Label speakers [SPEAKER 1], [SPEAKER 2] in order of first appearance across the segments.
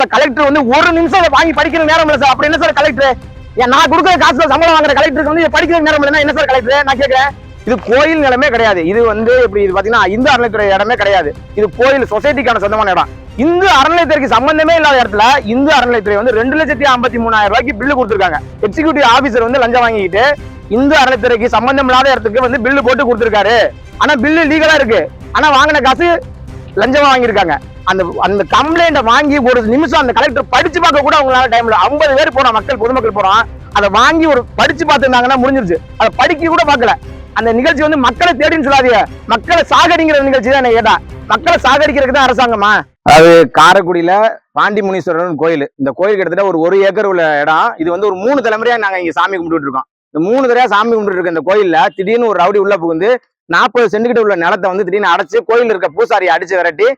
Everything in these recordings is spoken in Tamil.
[SPEAKER 1] கலெக்டர் வந்து ஒரு நிமிஷம் வாங்கி படிக்கிற நேரம் இல்ல சார். அப்படி என்ன சார் கலெக்டர்? நான் கொடுக்குற காசுல சம்பளம் வாங்குற கலெக்டருக்கு வந்து படிக்கிற நேரம் இல்லைன்னா என்ன சார் கலெக்டர்? நான் கேட்கிறேன். இது கோயில் நிலமே கிடையாது. இது வந்து இப்படி இது பாத்தீங்கன்னா இந்து அறநிலைத்துறை இடமே கிடையாது. இது கோயில் சொசைட்டிக்கான சொந்தமான இடம். இந்து அறநிலையத்துறைக்கு சம்பந்தமே இல்லாத இடத்துல இந்து அறநிலையத்துறை வந்து 2,53,000 ரூபாய்க்கு பில்லு கொடுத்திருக்காங்க. எக்ஸிகியூட்டிவ் ஆபீசர் வந்து லஞ்சம் வாங்கிட்டு இந்து அறநிலையத்துறைக்கு சம்பந்தம் இல்லாத இடத்துக்கு வந்து பில்லு போட்டு கொடுத்திருக்காரு. ஆனா பில்லு லீகலா இருக்கு. ஆனா வாங்கின காசு லஞ்சமா வாங்கியிருக்காங்க. அந்த கம்ப்ளைண்ட வாங்கி ஒரு நிமிஷம் அந்த கலெக்டர் படிச்சு பார்க்க கூட அவங்களால டைம்ல 50 பேர் போறோம், மக்கள் பொதுமக்கள் போறோம். அதை வாங்கி ஒரு படிச்சு பார்த்துருந்தாங்கன்னா முடிஞ்சிருச்சு. அதை படிக்க கூட பார்க்கல. அந்த நிகழ்ச்சி வந்து மக்களை தேடின்னு சொல்லாதீங்க, மக்களை சாகடிக்கிற நிகழ்ச்சி தான். கேட்டா மக்களை சாகடிக்கிறதுக்கு தான் அரசாங்கமா? அது காரைக்குடியில பாண்டி முனீஸ்வரன் கோயில். இந்த கோயில் கிட்டத்தட்ட ஒரு ஏக்கர் உள்ள இடம். இது வந்து ஒரு 3 தலைமுறையா நாங்க இங்க சாமி கும்பிட்டு இருக்கோம். இந்த 3 தடவையா சாமி கும்பிட்டு இருக்க இந்த கோயில்ல திடீர்னு ஒரு ரவுடி உள்ள புகுந்து 40 சென்டிகிட்ட உள்ள நிலத்தை வந்து திடீர்னு அடைச்சு கோயில் இருக்க பூசாரியை அடிச்சு விரட்டி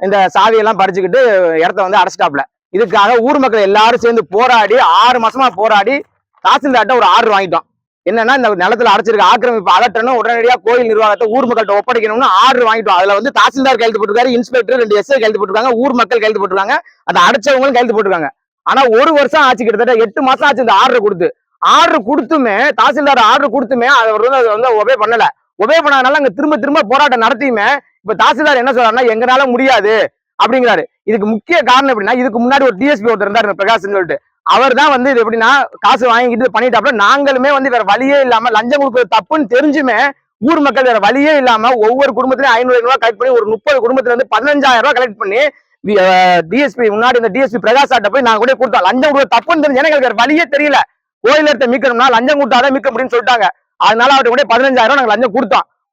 [SPEAKER 1] இந்த சாவியெல்லாம் பறிச்சுக்கிட்டு இடத்த வந்து அடைச்சிட்டாப்ல. இதுக்காக ஊர் மக்கள் எல்லாரும் சேர்ந்து போராடி 6 மாசமா போராடி தாசில்தார்ட்ட ஒரு ஆர்டர் வாங்கிட்டோம். என்னன்னா இந்த நிலத்துல அடைச்சிருக்க ஆக்கிரமிப்பு அகற்றணும், உடனடியாக கோயில் நிர்வாகத்தை ஊர் மக்கள்கிட்ட ஒப்படைக்கணும்னு ஆர்டர் வாங்கிட்டோம். அதுல வந்து தாசில்தார் கையெழுத்து போட்டிருக்காரு, இன்ஸ்பெக்டர் 2 எஸ்ஐ கையெழுத்து போட்டிருக்காங்க, ஊர் மக்கள் கையெழுத்து போட்டிருக்காங்க, அதை அடைச்சவங்களும் கையெழுத்து போட்டிருக்காங்க. ஆனா 1 வருஷம் ஆச்சு, கிட்டத்தட்ட 8 மாசம் ஆச்சு இந்த ஆர்டர் கொடுத்துமே தாசில்தார் ஆர்டர் கொடுத்துமே அவர் வந்து ஒபே பண்ணல. ஒபே பண்ணாதனால அங்க திரும்ப போராட்டம் நடத்தியுமே இப்ப தாசில்தார் என்ன சொல்றாருன்னா எங்கனால முடியாது அப்படிங்கிறாரு. இதுக்கு முக்கிய காரணம் எப்படின்னா, இதுக்கு முன்னாடி ஒரு டிஎஸ்பி ஒருத்தர் இருந்தாரு பிரகாஷ் சொல்லிட்டு, அவர் தான் வந்து இது எப்படின்னா காசு வாங்கிட்டு பண்ணிட்டாப்ல. நாங்களுமே வந்து வேற வழியே இல்லாம லஞ்சம் கொடுக்குறது தப்புன்னு தெரிஞ்சுமே ஊர் மக்கள் வேற வழியே இல்லாம ஒவ்வொரு குடும்பத்திலையும் 500 ரூபாய் கலெக்ட் பண்ணி ஒரு 30 குடும்பத்துல இருந்து 15,000 ரூபாய் கலெக்ட் பண்ணி டிஎஸ்பி முன்னாடி இந்த டிஎஸ்பி பிரகாஷ் ஆட்ட போய் நாங்க கூட கொடுத்தோம். லஞ்சம் கொடுக்குறது தப்புன்னு தெரிஞ்சு எங்களுக்கு வேற வழியே தெரியல. கோயில் இடத்தை மீட்கணும்னா லஞ்சம் கொடுத்தாதான் மீட்க முடியும்னு சொல்லிட்டாங்க. அதனால அவர்கிட்ட கூட 15,000 நாங்க லஞ்சம்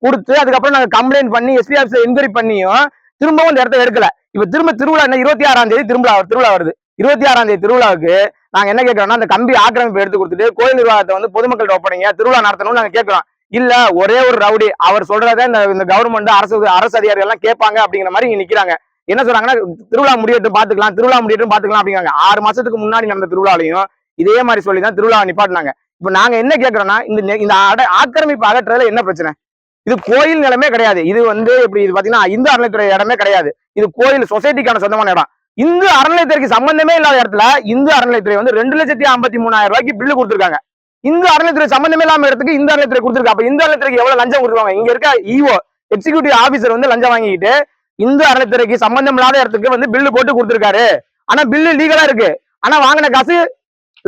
[SPEAKER 1] கொடுத்து அதுக்கப்புறம் நாங்க கம்ப்ளைண்ட் பண்ணி எஸ்பி ஆஃபீஸர் என்கொயரி பண்ணியும் திரும்பவும் இந்த இடத்த எடுக்கல. இப்ப திரும்ப திருவிழா என்ன 26ஆம் தேதி திருவிழா வருது. 26ஆம் தேதி திருவிழாவுக்கு நாங்க என்ன கேட்கறோம்னா, அந்த கம்பி ஆக்கிரமிப்பு எடுத்து கொடுத்துட்டு கோயில் நிர்வாகத்தை வந்து பொதுமக்கள்கிட்ட ஒப்படைங்க, திருவிழா நடத்தணும்னு நாங்க கேட்கிறோம். இல்ல ஒரே ஒரு ரவுடி அவர் சொல்றதை இந்த கவர்மெண்ட் அரசு அதிகாரிகள் எல்லாம் கேட்பாங்க அப்படிங்கிற மாதிரி இங்க நிக்கிறாங்க. என்ன சொல்றாங்கன்னா, திருவிழா முடியட்டும் பாத்துக்கலாம் அப்படிங்கிறாங்க. 6 மாசத்துக்கு முன்னாடி நடந்த திருவிழாலையும் இதே மாதிரி சொல்லிதான் திருவிழா நிப்பாட்டினாங்க. இப்ப நாங்க என்ன கேட்கறோம்னா, இந்த ஆக்கிரமிப்பு அகற்றதுல என்ன பிரச்சனை? இது கோயில் நிலமே கிடையாது. இது வந்து இப்படி இது பாத்தீங்கன்னா இந்து அறநிலைத்துறை இடமே கிடையாது. இது கோயில் சொசைட்டிக்கான சொந்தமான இடம். இந்து அறநிலையத்துறைக்கு சம்பந்தமே இல்லாத இடத்துல இந்து அறநிலையத்துறை வந்து 2,53,000 ரூபாய்க்கு பில்லு கொடுத்திருக்காங்க. இந்து அறநிலையத்துறை சம்பந்தமே இல்லாம இடத்துக்கு இந்து அறநிலையத்துறை கொடுத்திருக்காங்க. அப்ப இந்து அறநிலையத்துறைக்கு எவ்வளவு லஞ்சம் கொடுத்துருவாங்க? இங்க இருக்க இஓ எக்ஸிகியூட்டிவ் ஆபீசர் வந்து லஞ்சம் வாங்கிட்டு இந்து அறநிலையத்துறைக்கு சம்பந்தம் இல்லாத இடத்துக்கு வந்து பில்லு போட்டு கொடுத்திருக்காரு. ஆனா பில்லு லீகலா இருக்கு. ஆனா வாங்கின காசு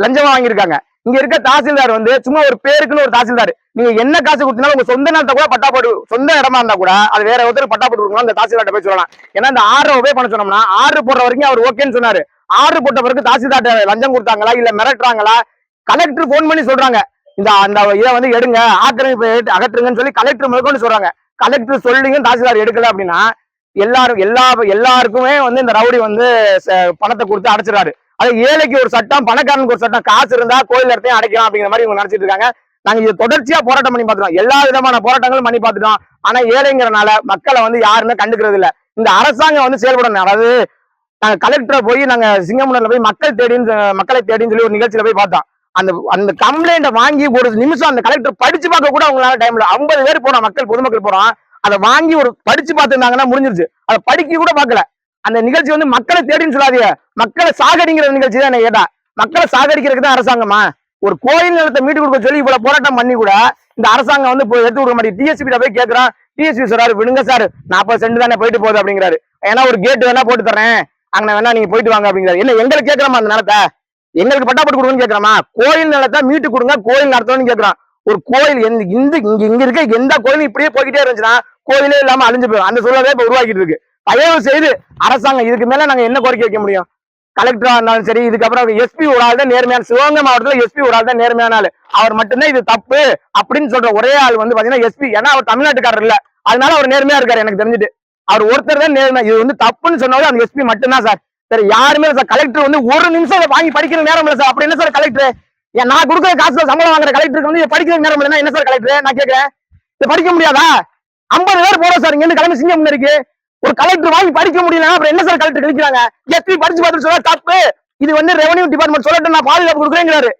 [SPEAKER 1] லஞ்சமா வாங்கியிருக்காங்க. இங்க இருக்க தாசில்தார் வந்து சும்மா ஒரு பேருக்குன்னு ஒரு தாசில்தார். நீங்க என்ன காசு கொடுத்தீங்கன்னா உங்க சொந்த நேரத்தை கூட பட்டா போட்டு, சொந்த இடமா இருந்தா கூட அது வேற ஒருத்தர் பட்டா போட்டு கொடுக்கணும். அந்த தாசில்தார்ட்ட போய் சொல்லலாம். ஏன்னா இந்த ஆர்டர் ஒபே பண்ண சொன்னோம்னா, ஆர்டர் போடுற வரைக்கும் அவர் ஓகேன்னு சொன்னாரு. ஆர்டர் போட்ட பிறகு தாசில்தார்ட்ட லஞ்சம் கொடுத்தாங்களா இல்ல மிரட்டுறாங்களா? கலெக்டர் போன் பண்ணி சொல்றாங்க, அந்த இதை வந்து எடுங்க, ஆக்கிரமிப்பு அகற்றுங்கன்னு சொல்லி கலெக்டர் முதற்கொண்டு சொல்றாங்க. கலெக்டர் சொல்லிங்க தாசில்தார் எடுக்கல அப்படின்னா எல்லாருக்குமே வந்து இந்த ரவுடி வந்து பணத்தை கொடுத்து அடைச்சிடாரு. அது ஏழைக்கு ஒரு சட்டம், பணக்காரனுக்கு ஒரு சட்டம். காசு இருந்தா கோயில் இடத்தையும் அடைக்கலாம் அப்படிங்கிற மாதிரி இவங்க நினைச்சிட்டு இருக்காங்க. நாங்க இது தொடர்ச்சியா போராட்டம் பண்ணி பார்த்துட்டோம், எல்லா விதமான போராட்டங்களும் பண்ணி பார்த்துட்டோம். ஆனா ஏழைங்கிறனால மக்களை வந்து யாருமே கண்டுக்கிறது இல்ல. இந்த அரசாங்கம் வந்து செயல்படணும். அதாவது நாங்க கலெக்டரை போய் நாங்க சிங்கமுனர்ல போய் மக்களை தேடின்னு சொல்லி ஒரு நிகழ்ச்சியில போய் பார்த்தோம். அந்த கம்ப்ளைண்ட வாங்கி ஒரு நிமிஷம் அந்த கலெக்டர் படிச்சு பார்க்க கூட அவங்களால டைம்ல 50 பேர் போறோம், பொதுமக்கள் போறோம். அதை வாங்கி ஒரு படிச்சு பார்த்துருந்தாங்கன்னா முடிஞ்சிருச்சு. அதை படிக்க கூட பார்க்கல. அந்த நிகழ்ச்சி வந்து மக்களை தேடின்னு சொல்லாதீங்க, மக்களை சாகடிங்கிற நிகழ்ச்சி தான். கேட்டா மக்களை சாகடிக்கிறதுக்கு தான் அரசாங்கமா? ஒரு கோயில் நிலத்தை மீட்டு கொடுக்க சொல்லி இவ்வளவு போராட்டம் பண்ணி கூட இந்த அரசாங்கம் வந்து எடுத்து கொடுக்க மாட்டேங்குது. டிஎஸ்பி போய் கேட்கிறான், டிஎஸ்பி சொல்றாரு விடுங்க சார், 40 சென்ட் தானே போயிட்டு போகுது அப்படிங்கிறாரு. ஏன்னா ஒரு கேட் வேணா போட்டு தரேன், அங்க வேணா நீங்க போயிட்டு வாங்க அப்படிங்கிறாரு. என்ன எங்களுக்கு கேட்கலாமா? அந்த நிலத்தை எங்களுக்கு பட்டா போட்டு கொடுங்கன்னு கேட்கலாமா? கோயில் நிலத்தை மீட்டு கொடுங்க, கோயில் நடத்தணும்னு கேட்கறான். ஒரு கோயில் இங்க இருக்க எந்த கோயிலும் இப்படியே போய்கிட்டே இருந்துச்சுன்னா கோயிலே இல்லாம அழிஞ்சு போயிடும். அந்த சூழலே இப்ப உருவாக்கிட்டு இருக்கு. தயவு செய்து அரசாங்கம் இதுக்கு மேல நாங்க என்ன கோரிக்கை வைக்க முடியும்? கலெக்டரா இருந்தாலும் சரி, இதுக்கப்புறம் எஸ்பி ஒரு ஆள் தான் நேர்மையான, சிவகங்கை மாவட்டத்துல எஸ்பி ஒரு ஆள் தான் நேர்மையான ஆள். அவர் மட்டும்தான் இது தப்பு அப்படின்னு சொல்ற ஒரே ஆள் வந்து பாத்தீங்கன்னா எஸ்பி. ஏன்னா அவர் தமிழ்நாட்டுக்காரர் இல்ல, அதனால அவர் நேர்மையா இருக்காரு. எனக்கு தெரிஞ்சுட்டு அவர் ஒருத்தர் தான் நேர்மை. இது வந்து தப்புன்னு சொன்னாலும் அந்த எஸ்பி மட்டும்தான் சார். சரி யாருமே சார் கலெக்டர் வந்து ஒரு நிமிஷம் வாங்கி படிக்கிற நேரம் இல்ல சார். அப்படி என்ன சார் கலெக்டர்? நான் கொடுக்குற காசுல சம்பளம் வாங்குற கலெக்டருக்கு வந்து படிக்கிற நேரம் இல்லைன்னா என்ன சார் கலெக்டர்? நான் கேட்கிறேன், இது படிக்க முடியாதா? 50 பேர் போறோம் சார் இங்க இருந்து கிளம்பி சிங்கம் இருக்கு. ஒரு கலெக்டர் வாங்கி படிக்க முடியல, அப்புறம் என்ன சார் கலெக்டர் கழிக்கிறாங்க? எஸ்பி படிச்சு பார்த்து சொல்ல தப்பு. இது வந்து ரெவன்யூ டிபார்ட்மெண்ட் சொல்லட்டும், நான் பாதுகாப்பு கொடுக்குறேங்கிறாரு.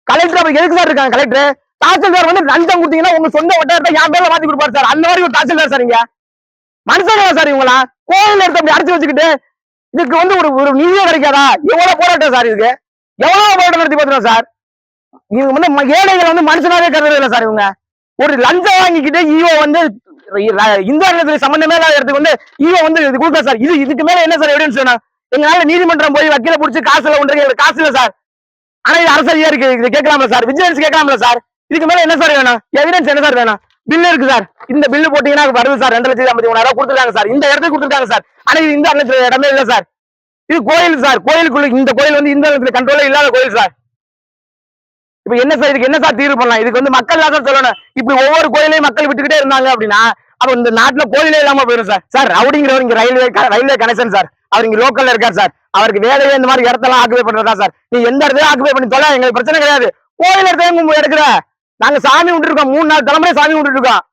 [SPEAKER 1] கலெக்டர் அப்படி எதுக்கு சார் இருக்காங்க? கலெக்டர் தாசில்தார் வந்து லஞ்சம் கொடுத்தீங்கன்னா உங்க சொந்த வட்டாரத்தை என் பேர்ல மாத்தி கொடுப்பாரு சார். அந்த மாதிரி ஒரு தாசில்தார் சார். இங்க மனுஷங்க சார் இவங்களா கோயில் எடுத்து அப்படி அடைச்சு வச்சுக்கிட்டு இதுக்கு வந்து ஒரு ஒரு நீதியே கிடைக்காதா? எவ்வளவு போராட்டம் சார் இதுக்கு? எவ்வளவு போராட்டம் நடத்தி பார்த்துருவோம் சார். இவங்க வந்து ஏழைகளை வந்து மனுஷனாவே கருதுறது இல்லை சார். இவங்க ஒரு லஞ்சம் வாங்கிக்கிட்டு ஈவோ வந்து இந்து அறநிலையத்துறை சம்பந்தமே இல்லாத இடத்துக்கு வந்து ஈவோ வந்து இது கொடுக்க சார். இதுக்கு மேல என்ன சார் எவிடன்ஸ் வேணும்? எங்களால நீதிமன்றம் போய் வக்கீல புடிச்சு காசுல ஒன்று எங்களுக்கு காசு இல்ல சார். ஆனா இது அரசியா இருக்கு. இது கேட்கலாம்ல சார்? விஜிலன்ஸ் கேட்கலாம்ல சார்? இதுக்கு மேல என்ன சார் வேணும்? எவிடன்ஸ் என்ன சார் வேணும்? பில்லு இருக்கு சார். இந்த பில்லு போட்டீங்கன்னா வருது சார். 2,53,000 கொடுத்துருக்காங்க சார். இந்த இடத்துக்கு கொடுத்துருக்காங்க சார். ஆனா இது இந்த அறநிலையத்துறை இடமே இல்ல சார். இது கோயில் சார். கோயிலுக்குள்ள இந்த கோயில் வந்து இந்த அறநிலையத்துறை கண்ட்ரோல இல்லாத கோயில் சார். இப்ப என்ன சார் இதுக்கு என்ன சார் தீர்வு பண்ணலாம்? இதுக்கு வந்து மக்கள் தான் சார் சொல்லணும். இப்படி ஒவ்வொரு கோயிலையும் மக்கள் விட்டுக்கிட்டே இருந்தாங்க அப்படின்னா அப்ப இந்த நாட்டுல கோயிலே இல்லாம போயிடும் சார். சார் ரவுடிங்கிறவர் இங்க ரயில்வே கனெக்ஷன் சார். அவர் இங்க லோக்கல்ல இருக்கார் சார். அவருக்கு வேலையே இந்த மாதிரி இடத்தெல்லாம் ஆக்குபை பண்றதா சார். நீ எந்த இடத்தையும் ஆக்குபை பண்ணி தொலை, எங்களுக்கு பிரச்சனை கிடையாது. கோயில் இடத்தையும் எடுக்கிற நாங்க சாமி விட்டு இருக்கோம். 3-4 தலைமுறை சாமி விட்டு இருக்கோம்.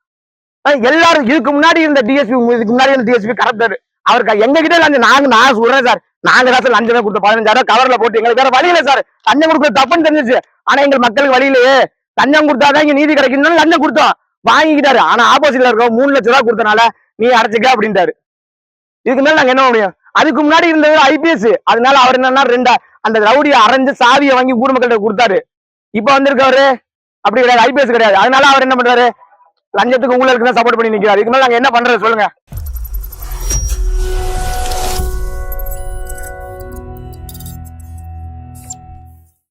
[SPEAKER 1] எல்லாரும் இதுக்கு முன்னாடி இருந்த டிஎஸ்பி, இதுக்கு முன்னாடி இருந்த டிஎஸ்பி கரெக்டர். அவருக்கு எங்க கிட்ட லஞ்சம் நான் சொல்றேன் சார். நாங்க தான் லஞ்சமே கொடுத்த 15,000 கவர்ல போட்டு எங்களுக்கு வேற வழி இல்லை சார். லஞ்சம் கொடுக்க தப்புன்னு தெரிஞ்சிச்சு. ஆனா எங்களுக்கு மக்களுக்கு வழி இல்லையே. லஞ்சம் கொடுத்தாதான் இங்க நீதி கிடைக்கும். லஞ்சம் கொடுத்தோம், வாங்கிக்கிட்டாரு. ஆனா ஆப்போசிட்ல இருக்க 3 லட்சம் ரூபாய் கொடுத்தனால நீ அடைச்சிக்க அப்படின்ட்டாரு. இதுக்கு மேல நாங்க என்ன முடியும்? அதுக்கு முன்னாடி இருந்தது ஐபிஎஸ். அதனால அவர் என்னன்னா அந்த ரவுடியை அரைஞ்சு சாவியை வாங்கி ஊர் மக்கள்கிட்ட கொடுத்தாரு. இப்ப வந்திருக்கவரு அப்படி கிடையாது, ஐபிஎஸ் கிடையாது. அதனால அவர் என்ன பண்றாரு? லஞ்சத்துக்கு உங்களுக்கு சப்போர்ட் பண்ணி நிக்கிறாரு. இதுக்கு மேல நாங்க என்ன பண்றது சொல்லுங்க?